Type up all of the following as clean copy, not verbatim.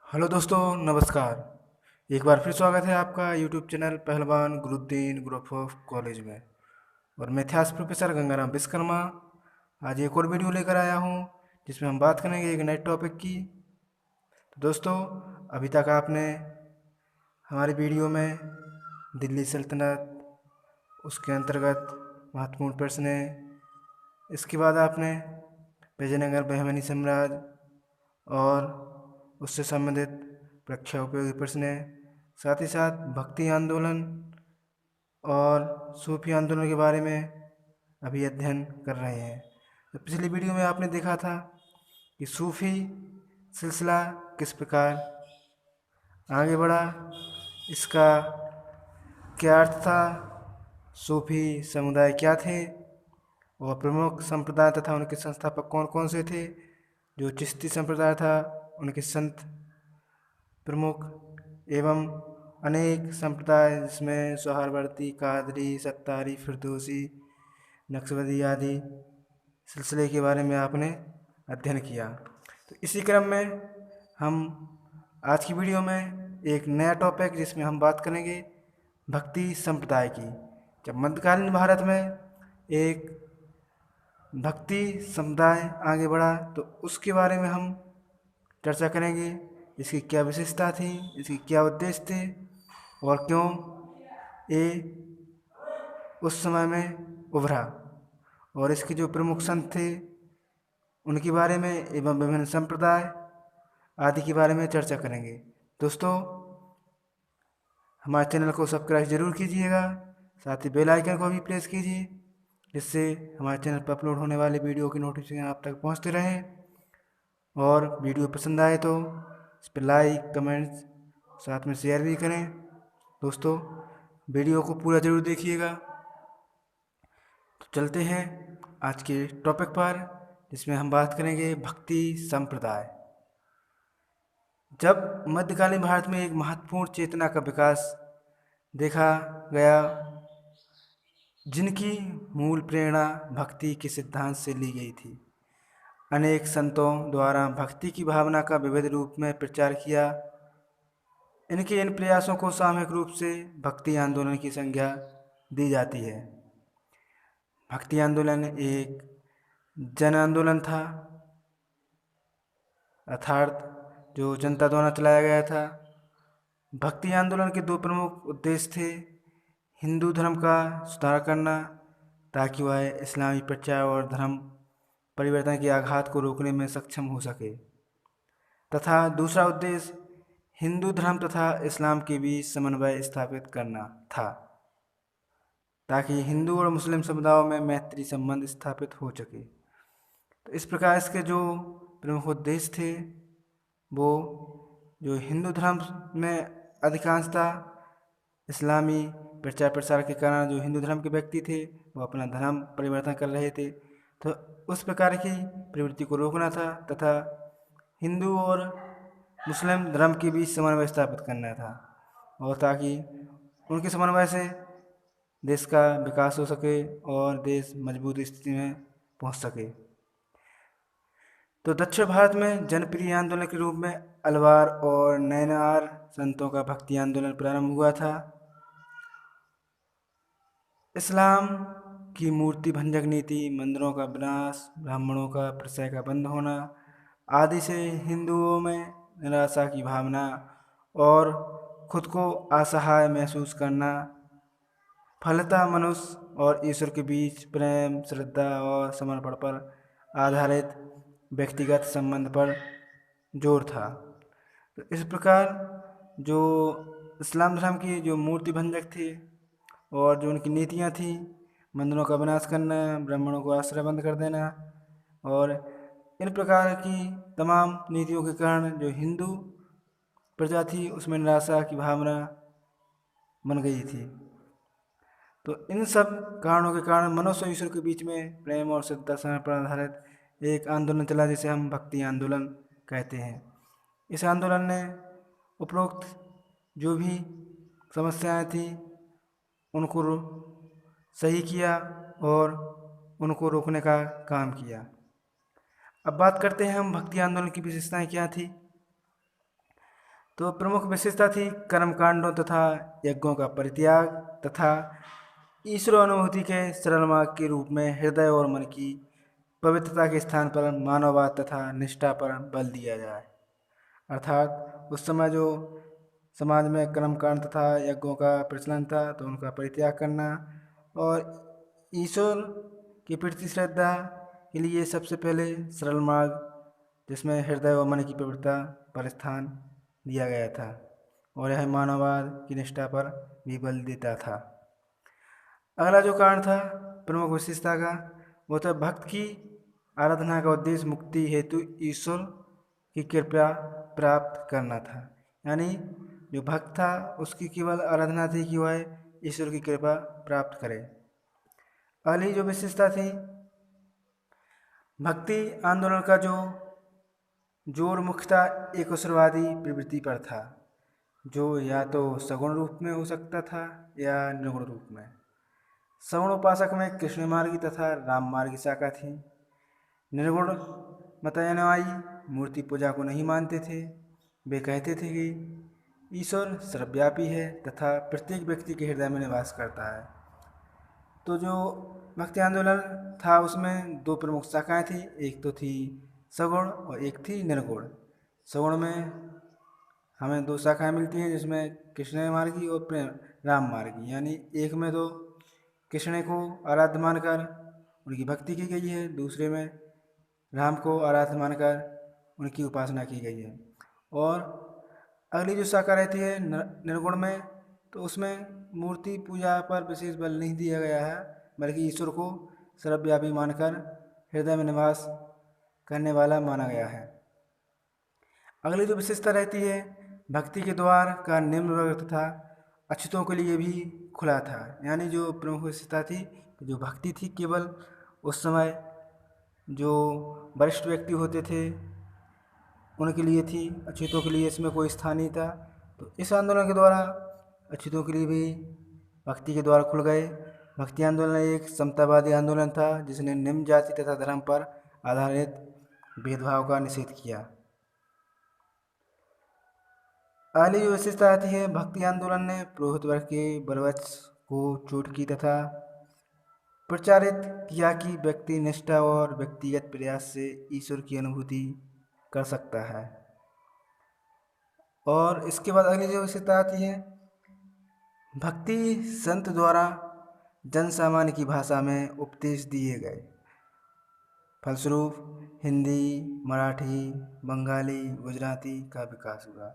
Hello दोस्तों, नमस्कार। एक बार फिर स्वागत है आपका यूट्यूब चैनल पहलवान गुरुद्दीन ग्रुप ऑफ कॉलेज में। और मैं इतिहास प्रोफेसर गंगाराम विश्वकर्मा आज एक और वीडियो लेकर आया हूँ जिसमें हम बात करेंगे एक नए टॉपिक की। तो दोस्तों, अभी तक आपने हमारे वीडियो में दिल्ली सल्तनत, उसके अंतर्गत महत्वपूर्ण प्रश्न, इसके बाद आपने विजयनगर बहमनी साम्राज्य और उससे संबंधित परीक्षा उपयोगी प्रश्न, साथ ही साथ भक्ति आंदोलन और सूफी आंदोलन के बारे में अभी अध्ययन कर रहे हैं। तो पिछली वीडियो में आपने देखा था कि सूफी सिलसिला किस प्रकार आगे बढ़ा, इसका क्या अर्थ था, सूफी समुदाय क्या थे और प्रमुख संप्रदाय तथा उनके संस्थापक कौन कौन से थे। जो चिश्ती संप्रदाय था, उनके संत प्रमुख एवं अनेक संप्रदाय जिसमें सोहरावर्दी, कादरी, सत्तारी, फिरदौसी, नक्शबंदी आदि सिलसिले के बारे में आपने अध्ययन किया। तो इसी क्रम में हम आज की वीडियो में एक नया टॉपिक जिसमें हम बात करेंगे भक्ति संप्रदाय की। जब मध्यकालीन भारत में एक भक्ति समुदाय आगे बढ़ा तो उसके बारे में हम चर्चा करेंगे। इसकी क्या विशेषता थी, इसकी क्या उद्देश्य थे और क्यों ये उस समय में उभरा, और इसके जो प्रमुख संत थे उनके बारे में एवं विभिन्न संप्रदाय आदि के बारे में चर्चा करेंगे। दोस्तों, हमारे चैनल को सब्सक्राइब जरूर कीजिएगा, साथ ही बेल आइकन को भी प्रेस कीजिए जिससे हमारे चैनल पर अपलोड होने वाले वीडियो की नोटिफिकेशन आप तक पहुंचते रहें। और वीडियो पसंद आए तो इस पर लाइक, कमेंट्स, साथ में शेयर भी करें। दोस्तों, वीडियो को पूरा ज़रूर देखिएगा। तो चलते हैं आज के टॉपिक पर जिसमें हम बात करेंगे भक्ति संप्रदाय। जब मध्यकालीन भारत में एक महत्वपूर्ण चेतना का विकास देखा गया जिनकी मूल प्रेरणा भक्ति के सिद्धांत से ली गई थी। अनेक संतों द्वारा भक्ति की भावना का विविध रूप में प्रचार किया। इनके इन प्रयासों को सामूहिक रूप से भक्ति आंदोलन की संज्ञा दी जाती है। भक्ति आंदोलन एक जन आंदोलन था, अर्थात जो जनता द्वारा चलाया गया था। भक्ति आंदोलन के दो प्रमुख उद्देश्य थे: हिंदू धर्म का सुधार करना ताकि वह इस्लामी प्रचार और धर्म परिवर्तन के आघात को रोकने में सक्षम हो सके, तथा दूसरा उद्देश्य हिंदू धर्म तथा इस्लाम के बीच समन्वय स्थापित करना था ताकि हिंदू और मुस्लिम समुदायों में मैत्री संबंध स्थापित हो सके। तो इस प्रकार इसके जो प्रमुख उद्देश्य थे वो जो हिंदू धर्म में अधिकांशता इस्लामी प्रचार प्रसार के कारण जो हिंदू धर्म के व्यक्ति थे वो अपना धर्म परिवर्तन कर रहे थे, तो उस प्रकार की प्रवृत्ति को रोकना था तथा हिंदू और मुस्लिम धर्म के बीच समन्वय स्थापित करना था, और ताकि उनके समन्वय से देश का विकास हो सके और देश मजबूत स्थिति में पहुंच सके। तो दक्षिण भारत में जनप्रिय आंदोलन के रूप में अलवार और नैनार संतों का भक्ति आंदोलन प्रारंभ हुआ था। इस्लाम की मूर्ति भंजक नीति, मंदिरों का विनाश, ब्राह्मणों का प्रशय का बंद होना आदि से हिंदुओं में निराशा की भावना और खुद को असहाय महसूस करना, फलतः मनुष्य और ईश्वर के बीच प्रेम, श्रद्धा और समर्पण पर आधारित व्यक्तिगत संबंध पर जोर था। तो इस प्रकार जो इस्लाम धर्म की जो मूर्ति भंजक थे और जो उनकी नीतियाँ थीं, मंदिरों का विनाश करना, ब्राह्मणों को आश्रय बंद कर देना और इन प्रकार की तमाम नीतियों के कारण जो हिंदू प्रजा थी उसमें निराशा की भावना बन गई थी। तो इन सब कारणों के कारण मनुष्य और ईश्वर के बीच में प्रेम और श्रद्धा समर्पण पर आधारित एक आंदोलन चला जिसे हम भक्ति आंदोलन कहते हैं। इस आंदोलन ने उपरोक्त जो भी समस्याएं थी उनको सही किया और उनको रोकने का काम किया। अब बात करते हैं हम भक्ति आंदोलन की विशेषताएं क्या थी। तो प्रमुख विशेषता थी कर्मकांडों तथा यज्ञों का परित्याग तथा ईश्वर अनुभूति के सरल मार्ग के रूप में हृदय और मन की पवित्रता के स्थान पर मानववाद तथा निष्ठा पर बल दिया जाए। अर्थात उस समय जो समाज में कर्मकांड तथा यज्ञों का प्रचलन था तो उनका परित्याग करना और ईश्वर की प्रति श्रद्धा के लिए सबसे पहले सरल मार्ग जिसमें हृदय और मन की पवित्रता पर स्थान दिया गया था और यह मानववाद की निष्ठा पर भी बल देता था। अगला जो कारण था प्रमुख विशेषता का वो था भक्त की आराधना का उद्देश्य मुक्ति हेतु ईश्वर की कृपा प्राप्त करना था। यानी जो भक्त था उसकी केवल आराधना थी कि वह ईश्वर की कृपा प्राप्त करे। अगली जो विशेषता थी भक्ति आंदोलन का जो जोर मुख्यतः एक ईश्वरवादी प्रवृत्ति पर था जो या तो सगुण रूप में हो सकता था या निर्गुण रूप में। सगुण उपासक में कृष्ण मार्गी तथा राम मार्गी शाखा थी। निर्गुण मतयनवाई मूर्ति पूजा को नहीं मानते थे। वे कहते थे कि ईश्वर सर्वव्यापी है तथा प्रत्येक व्यक्ति के हृदय में निवास करता है। तो जो भक्ति आंदोलन था उसमें दो प्रमुख शाखाएं थी, एक तो थी सगुण और एक थी निर्गुण। सगुण में हमें दो शाखाएं मिलती हैं जिसमें कृष्ण मार्गी और राम मार्गी। यानी एक में तो कृष्ण को आराध्य मानकर उनकी भक्ति की गई है, दूसरे में राम को आराध्य मानकर उनकी उपासना की गई है। और अगली जो शाखा रहती है निर्गुण में तो उसमें मूर्ति पूजा पर विशेष बल नहीं दिया गया है बल्कि ईश्वर को सर्वव्यापी मानकर हृदय में निवास करने वाला माना गया है। अगली जो विशेषता रहती है भक्ति के द्वार का निम्न वर्ग तथा अछूतों के लिए भी खुला था। यानी जो प्रमुख विशेषता थी जो भक्ति थी केवल उस समय जो वरिष्ठ व्यक्ति होते थे उनके लिए थी, अछूतों के लिए इसमें कोई स्थान नहीं था। तो इस आंदोलन के द्वारा अछूतों के लिए भी भक्ति के द्वार खुल गए। भक्ति आंदोलन एक समतावादी आंदोलन था जिसने निम्न जाति तथा धर्म पर आधारित भेदभाव का निषेध किया। अगली जो विशेषता आती है भक्ति आंदोलन ने पुरोहित वर्ग के बलवत्स को चोट की तथा प्रचारित किया कि व्यक्ति निष्ठा और व्यक्तिगत प्रयास से ईश्वर की अनुभूति कर सकता है। और इसके बाद अगली जो विशेषता आती है भक्ति संत द्वारा जन सामान्य की भाषा में उपदेश दिए गए। फलस्वरूप हिंदी, मराठी, बंगाली, गुजराती का विकास हुआ।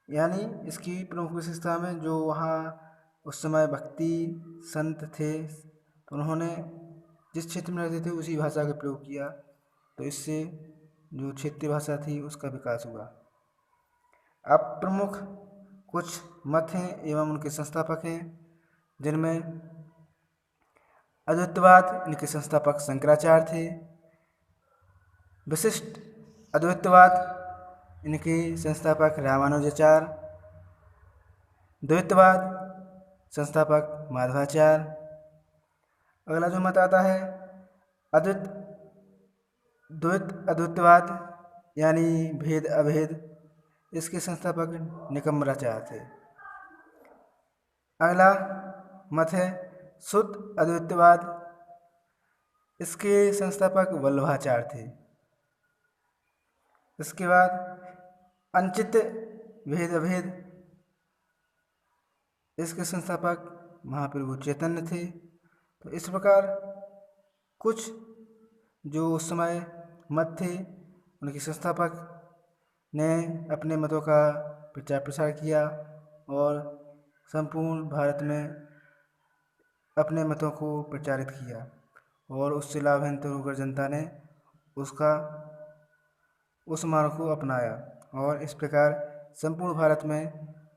यानी इसकी प्रमुख विशेषता में जो वहाँ उस समय भक्ति संत थे तो उन्होंने जिस क्षेत्र में रहते थे उसी भाषा का प्रयोग किया तो इससे जो क्षेत्रीय भाषा थी उसका विकास हुआ। अब प्रमुख कुछ मत हैं एवं उनके संस्थापक हैं जिनमें अद्वैतवाद इनके संस्थापक शंकराचार्य थे। विशिष्ट अद्वैतवाद इनके संस्थापक रामानुजाचार्य। द्वैतवाद संस्थापक माधवाचार्य। अगला जो मत आता है अद्वैतवाद यानी भेद अभेद इसके संस्थापक निकम्बराचार्य थे। अगला मत है शुद्ध अद्वैतवाद, इसके संस्थापक वल्लभाचार्य थे। इसके बाद अंचित भेद अभेद, इसके संस्थापक महाप्रभु चैतन्य थे। तो इस प्रकार कुछ जो उस समय मत थे उनके संस्थापक ने अपने मतों का प्रचार प्रसार किया और संपूर्ण भारत में अपने मतों को प्रचारित किया और उससे लाभान्वित होकर जनता ने उस मार्ग को अपनाया और इस प्रकार संपूर्ण भारत में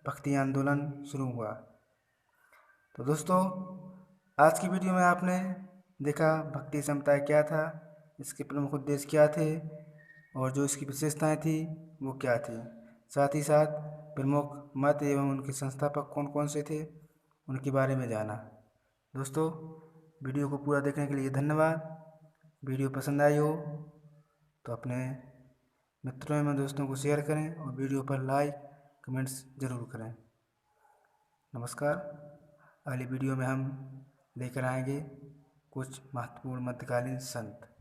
भक्ति आंदोलन शुरू हुआ। तो दोस्तों आज की वीडियो में आपने देखा भक्ति समुदाय क्या था, इसके प्रमुख उद्देश्य क्या थे और जो इसकी विशेषताएं थी वो क्या थी। साथ ही साथ प्रमुख मत एवं उनके संस्थापक कौन कौन से थे उनके बारे में जाना। दोस्तों वीडियो को पूरा देखने के लिए धन्यवाद। वीडियो पसंद आई हो तो अपने मित्रों एवं दोस्तों को शेयर करें और वीडियो पर लाइक कमेंट्स ज़रूर करें। नमस्कार। अगली वीडियो में हम लेकर आएंगे कुछ महत्वपूर्ण मध्यकालीन संत।